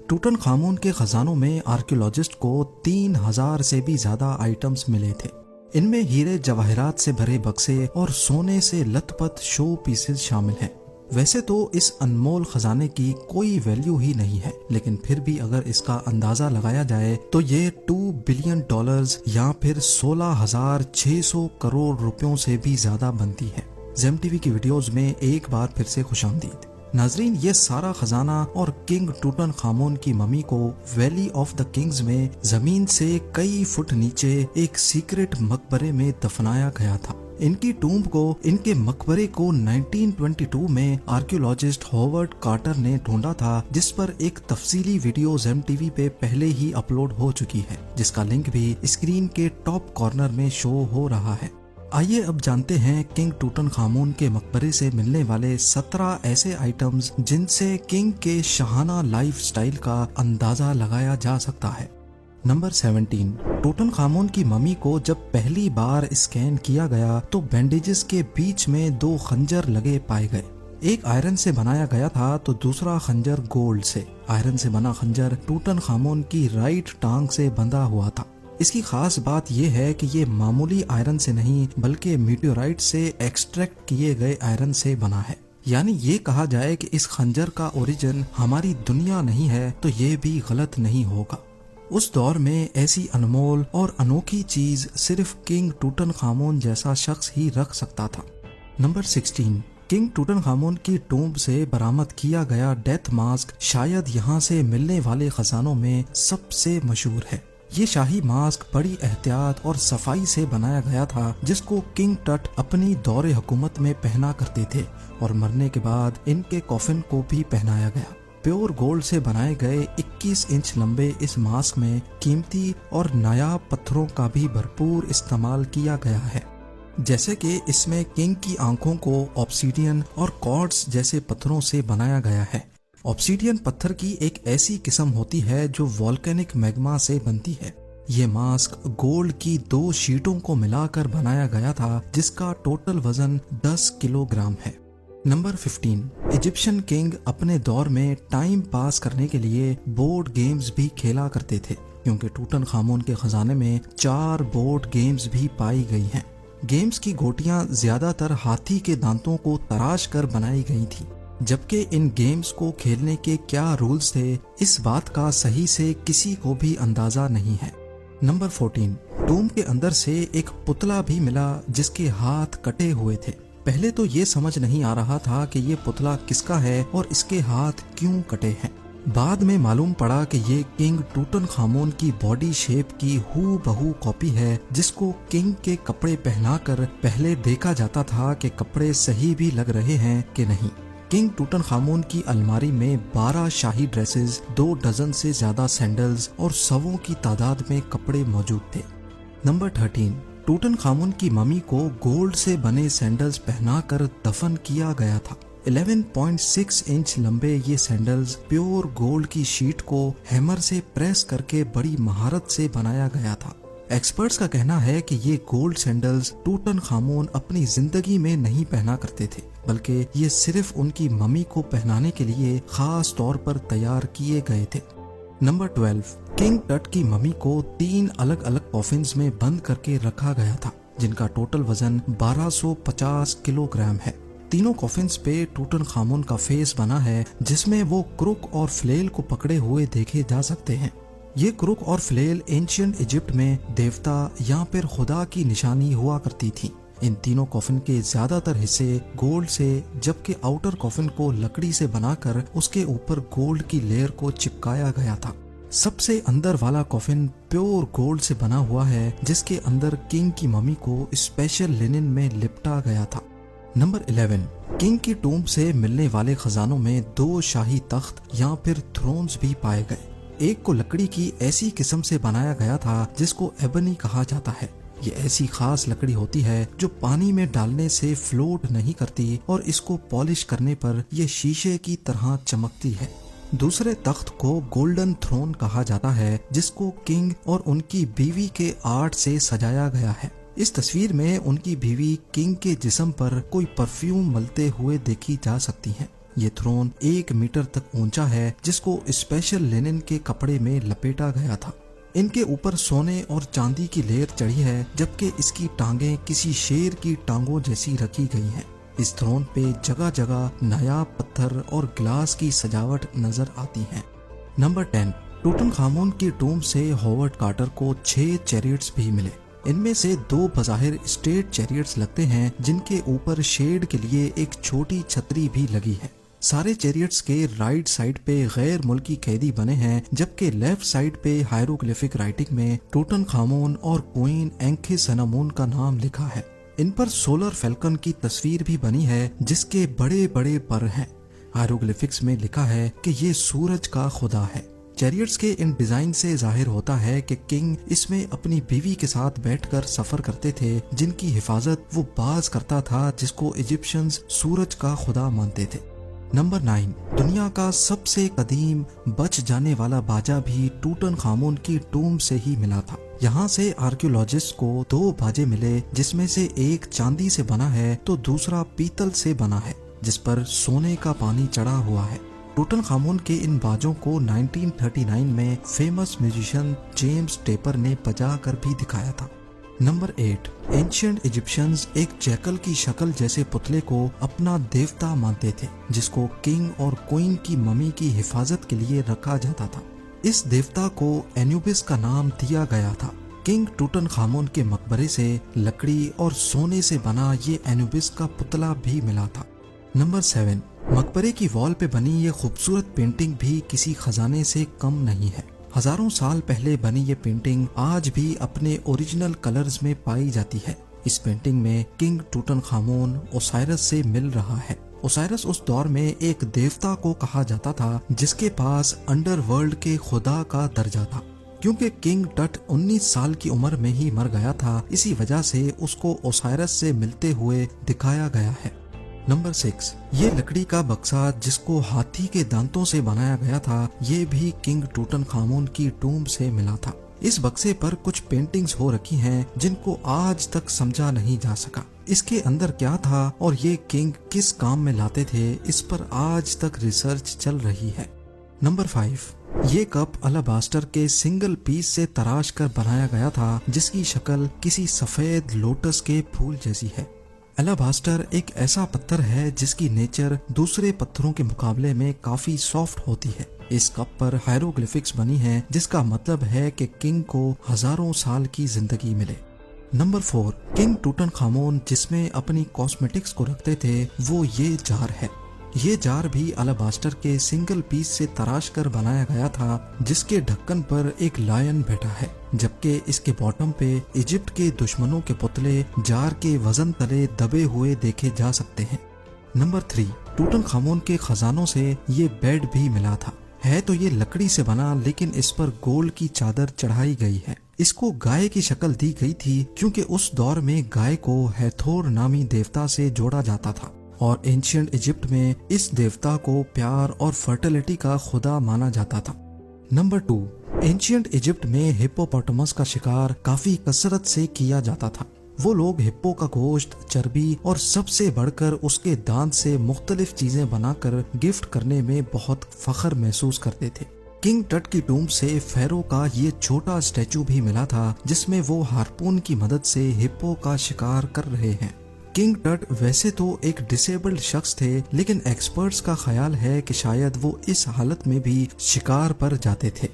टूटन खामून के खजानों में आर्कियोलॉजिस्ट को 3000 से भी ज्यादा आइटम्स मिले थे। इनमें हीरे जवाहरात से भरे बक्से और सोने से लथपथ शो पीसेस शामिल हैं। वैसे तो इस अनमोल खजाने की कोई वैल्यू ही नहीं है, लेकिन फिर भी अगर इसका अंदाजा लगाया जाए तो ये $2 बिलियन या फिर 16,600 करोड़ रुपयों से भी ज्यादा बनती है। जेम टीवी की वीडियोस में एक बार फिर से खुशामदीद। नाजरीन, ये सारा खजाना और किंग टूटन खामून की मम्मी को वैली ऑफ द किंग्स में जमीन से कई फुट नीचे एक सीक्रेट मकबरे में दफनाया गया था। इनकी टूम्ब को, इनके मकबरे को 1922 में आर्कियोलॉजिस्ट हॉवर्ड कार्टर ने ढूंढा था, जिस पर एक तफसीली वीडियो जेम टीवी पे पहले ही अपलोड हो चुकी है, जिसका लिंक भी स्क्रीन के टॉप कॉर्नर में शो हो रहा है। आइए अब जानते हैं किंग टूटन खामून के मकबरे से मिलने वाले 17 ऐसे आइटम्स जिनसे किंग के शाहाना लाइफ स्टाइल का अंदाजा लगाया जा सकता है। नंबर 17, टूटन खामून की मम्मी को जब पहली बार स्कैन किया गया तो बैंडेजेस के बीच में 2 खंजर लगे पाए गए। एक आयरन से बनाया गया था तो दूसरा खंजर गोल्ड से। आयरन से बना खंजर टूटन खामून की राइट टांग से बंधा हुआ था। इसकी खास बात यह है कि ये मामूली आयरन से नहीं बल्कि मीटियोराइट से एक्सट्रैक्ट किए गए आयरन से बना है। यानी ये कहा जाए कि इस खंजर का ओरिजिन हमारी दुनिया नहीं है तो ये भी गलत नहीं होगा। उस दौर में ऐसी अनमोल और अनोखी चीज सिर्फ किंग टूटन खामून जैसा शख्स ही रख सकता था। नंबर 16, किंग टूटन खामून की टूम्ब से बरामद किया गया डेथ मास्क शायद यहाँ से मिलने वाले खजानों में सबसे मशहूर है। ये शाही मास्क बड़ी एहतियात और सफाई से बनाया गया था, जिसको किंग टट अपनी दौरे हुकूमत में पहना करते थे और मरने के बाद इनके कॉफिन को भी पहनाया गया। प्योर गोल्ड से बनाए गए 21 इंच लंबे इस मास्क में कीमती और नायाब पत्थरों का भी भरपूर इस्तेमाल किया गया है। जैसे कि इसमें किंग की आंखों को ऑब्सीडियन और क्वार्ट्ज जैसे पत्थरों से बनाया गया है। ऑब्सीडियन पत्थर की एक ऐसी किस्म होती है जो वोल्केनिक मैग्मा से बनती है। ये मास्क गोल्ड की 2 शीटों को मिलाकर बनाया गया था, जिसका टोटल वजन 10 किलोग्राम है। नंबर 15, इजिप्शियन किंग अपने दौर में टाइम पास करने के लिए बोर्ड गेम्स भी खेला करते थे, क्योंकि टूटन खामून के खजाने में 4 बोर्ड गेम्स भी पाई गई हैं। गेम्स की गोटियां ज्यादातर हाथी के दांतों को तराश कर बनाई गई थी। जबकि इन गेम्स को खेलने के क्या रूल्स थे, इस बात का सही से किसी को भी अंदाजा नहीं है। नंबर 14, टूम्ब के अंदर से एक पुतला भी मिला जिसके हाथ कटे हुए थे। पहले तो ये समझ नहीं आ रहा था कि ये पुतला किसका है और इसके हाथ क्यों कटे हैं। बाद में मालूम पड़ा कि ये किंग टूटन खामून की बॉडी शेप की हूबहू कॉपी है, जिसको किंग के कपड़े पहनाकर पहले देखा जाता था कि कपड़े सही भी लग रहे हैं कि नहीं। किंग टूटन खामून की अलमारी में 12 शाही ड्रेसेस, 2 डजन से ज्यादा सैंडल्स और सवों की तादाद में कपड़े मौजूद थे। नंबर 13, टूटन खामून की मम्मी को गोल्ड से बने सैंडल्स पहनाकर दफन किया गया था। 11.6 इंच लंबे ये सैंडल्स प्योर गोल्ड की शीट को हैमर से प्रेस करके बड़ी महारत से बनाया गया था। एक्सपर्ट्स का कहना है कि ये गोल्ड सैंडल्स टूटन खामून अपनी जिंदगी में नहीं पहना करते थे, बल्कि ये सिर्फ उनकी मम्मी को पहनाने के लिए खास तौर पर तैयार किए गए थे। नंबर 12, किंग टट की मम्मी को 3 अलग अलग कॉफिन्स में बंद करके रखा गया था, जिनका टोटल वजन 1250 किलोग्राम है। तीनों कॉफिन्स पे टूटन खामून का फेस बना है, जिसमें वो क्रुक और फ्लेल को पकड़े हुए देखे जा सकते हैं। ये क्रुक और फ्लेल एंशिएंट इजिप्ट में देवता या फिर खुदा की निशानी हुआ करती थी। इन तीनों कॉफिन के ज्यादातर हिस्से गोल्ड से, जबकि आउटर कॉफिन को लकड़ी से बनाकर उसके ऊपर गोल्ड की लेयर को चिपकाया गया था। सबसे अंदर वाला कॉफिन प्योर गोल्ड से बना हुआ है, जिसके अंदर किंग की मम्मी को स्पेशल लिनन में लिपटा गया था। नंबर 11, किंग की टूम्ब से मिलने वाले खजानों में 2 शाही तख्त या फिर थ्रोन्स भी पाए गए। एक को लकड़ी की ऐसी किस्म से बनाया गया था जिसको एबनी कहा जाता है। ये ऐसी खास लकड़ी होती है जो पानी में डालने से फ्लोट नहीं करती और इसको पॉलिश करने पर ये शीशे की तरह चमकती है। दूसरे तख्त को गोल्डन थ्रोन कहा जाता है, जिसको किंग और उनकी बीवी के आर्ट से सजाया गया है। इस तस्वीर में उनकी बीवी किंग के जिस्म पर कोई परफ्यूम मलते हुए देखी जा सकती है। ये थ्रोन 1 मीटर तक ऊंचा है, जिसको स्पेशल लिनन के कपड़े में लपेटा गया था। इनके ऊपर सोने और चांदी की लेयर चढ़ी है, जबकि इसकी टांगें किसी शेर की टांगों जैसी रखी गई हैं। इस थ्रोन पे जगह जगह नायाब पत्थर और ग्लास की सजावट नजर आती है। नंबर 10, टूटनखामुन की टूम से हॉवर्ड कार्टर को 6 चैरियट्स भी मिले। इनमें से 2 बज़ाहिर स्टेट चैरियट्स लगते हैं, जिनके ऊपर शेड के लिए एक छोटी छतरी भी लगी है। सारे चैरियट्स के राइट साइड पे गैर मुल्की कैदी बने हैं, जबकि लेफ्ट साइड पे हायरोग्लिफिक राइटिंग में टूटनखामुन और क्वीन एंख्खेनामुन का नाम लिखा है। इन पर सोलर फैल्कन की तस्वीर भी बनी है, जिसके बड़े बड़े पर हैं। हायरोग्लिफिक्स में लिखा है कि ये सूरज का खुदा है। चैरियट्स के इन डिजाइन से जाहिर होता है कि किंग इसमें अपनी बीवी के साथ बैठकर सफर करते थे, जिनकी हिफाजत वो बाज करता था, जिसको इजिप्शियंस सूरज का खुदा मानते थे। नंबर 9, दुनिया का सबसे कदीम बच जाने वाला बाजा भी टूटनखामुन की टूम से ही मिला था। यहाँ से आर्कियोलॉजिस्ट को 2 बाजे मिले, जिसमें से एक चांदी से बना है तो दूसरा पीतल से बना है, जिस पर सोने का पानी चढ़ा हुआ है। टूटनखामुन के इन बाजों को 1939 में फेमस म्यूजिशियन जेम्स टेपर ने बजा कर भी दिखाया था। नंबर 8, एंशिएंट इजिप्शियंस एक जैकल की शक्ल जैसे पुतले को अपना देवता मानते थे, जिसको किंग और क्वीन की मम्मी की हिफाजत के लिए रखा जाता था। इस देवता को एनुबिस का नाम दिया गया था। किंग टूटनखामुन के मकबरे से लकड़ी और सोने से बना ये एनुबिस का पुतला भी मिला था। नंबर 7, मकबरे की वॉल पे बनी ये खूबसूरत पेंटिंग भी किसी खजाने से कम नहीं है। हजारों साल पहले बनी ये पेंटिंग आज भी अपने ओरिजिनल कलर्स में पाई जाती है। इस पेंटिंग में किंग टूटनखामुन ओसाइरस से मिल रहा है। ओसाइरस उस दौर में एक देवता को कहा जाता था, जिसके पास अंडरवर्ल्ड के खुदा का दर्जा था। क्योंकि किंग टट 19 साल की उम्र में ही मर गया था, इसी वजह से उसको ओसाइरस से मिलते हुए दिखाया गया है। नंबर 6, ये लकड़ी का बक्सा जिसको हाथी के दांतों से बनाया गया था, ये भी किंग टूटनखामुन की टूम से मिला था। इस बक्से पर कुछ पेंटिंग्स हो रखी हैं, जिनको आज तक समझा नहीं जा सका। इसके अंदर क्या था और ये किंग किस काम में लाते थे, इस पर आज तक रिसर्च चल रही है। नंबर 5, ये कप अलाबास्टर के सिंगल पीस से तराश कर बनाया गया था, जिसकी शक्ल किसी सफेद लोटस के फूल जैसी है। अलाबास्टर एक ऐसा पत्थर है जिसकी नेचर दूसरे पत्थरों के मुकाबले में काफी सॉफ्ट होती है। इस कप पर हायरोग्लिफिक्स बनी है, जिसका मतलब है कि किंग को हजारों साल की जिंदगी मिले। नंबर 4, किंग टूटनखामुन जिसमें अपनी कॉस्मेटिक्स को रखते थे, वो ये जार है। ये जार भी अलाबास्टर के सिंगल पीस से तराश कर बनाया गया था, जिसके ढक्कन पर एक लायन बैठा है, जबकि इसके बॉटम पे इजिप्ट के दुश्मनों के पुतले जार के वजन तले दबे हुए देखे जा सकते हैं। नंबर 3, टूटनखामुन के खजानों से ये बेड भी मिला था। है तो ये लकड़ी से बना, लेकिन इस पर गोल्ड की चादर चढ़ाई गई है। इसको गाय की शक्ल दी गई थी, क्योंकि उस दौर में गाय को हैथोर नामी देवता से जोड़ा जाता था और एंशिएंट इजिप्ट में इस देवता को प्यार और फर्टिलिटी का खुदा माना जाता था। नंबर 2, एंशिएंट इजिप्ट में हिप्पोपोटामस का शिकार काफी कसरत से किया जाता था। वो लोग हिप्पो का गोश्त, चर्बी और सबसे बढ़कर उसके दांत से मुख्तलिफ चीजें बनाकर गिफ्ट करने में बहुत फख्र महसूस करते थे। किंग टट की टूम से फेरो का ये छोटा स्टैचू भी मिला था, जिसमें वो हार्पून की मदद से हिप्पो का शिकार कर रहे हैं। किंग टट वैसे तो एक डिसेबल्ड शख्स थे, लेकिन एक्सपर्ट्स का ख्याल है कि शायद वो इस हालत में भी शिकार पर जाते थे।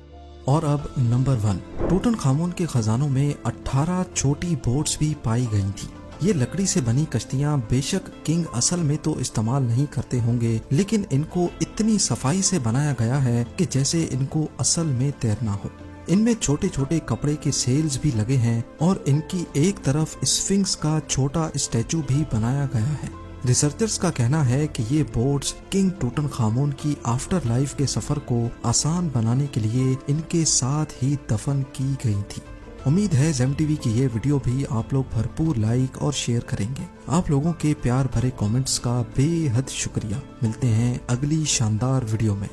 और अब नंबर 1, टूटनखामुन के खजानों में 18 छोटी बोट्स भी पाई गई थी। ये लकड़ी से बनी कश्तियां बेशक किंग असल में तो इस्तेमाल नहीं करते होंगे, लेकिन इनको इतनी सफाई से बनाया गया है कि जैसे इनको असल में तैरना हो। इनमें छोटे छोटे कपड़े के सेल्स भी लगे हैं और इनकी एक तरफ स्फिंक्स का छोटा स्टैचू भी बनाया गया है। रिसर्चर्स का कहना है कि ये बोट्स किंग टूटनखामुन की आफ्टर लाइफ के सफर को आसान बनाने के लिए इनके साथ ही दफन की गई थी। उम्मीद है ज़ेम टीवी की ये वीडियो भी आप लोग भरपूर लाइक और शेयर करेंगे। आप लोगों के प्यार भरे कमेंट्स का बेहद शुक्रिया। मिलते हैं अगली शानदार वीडियो में।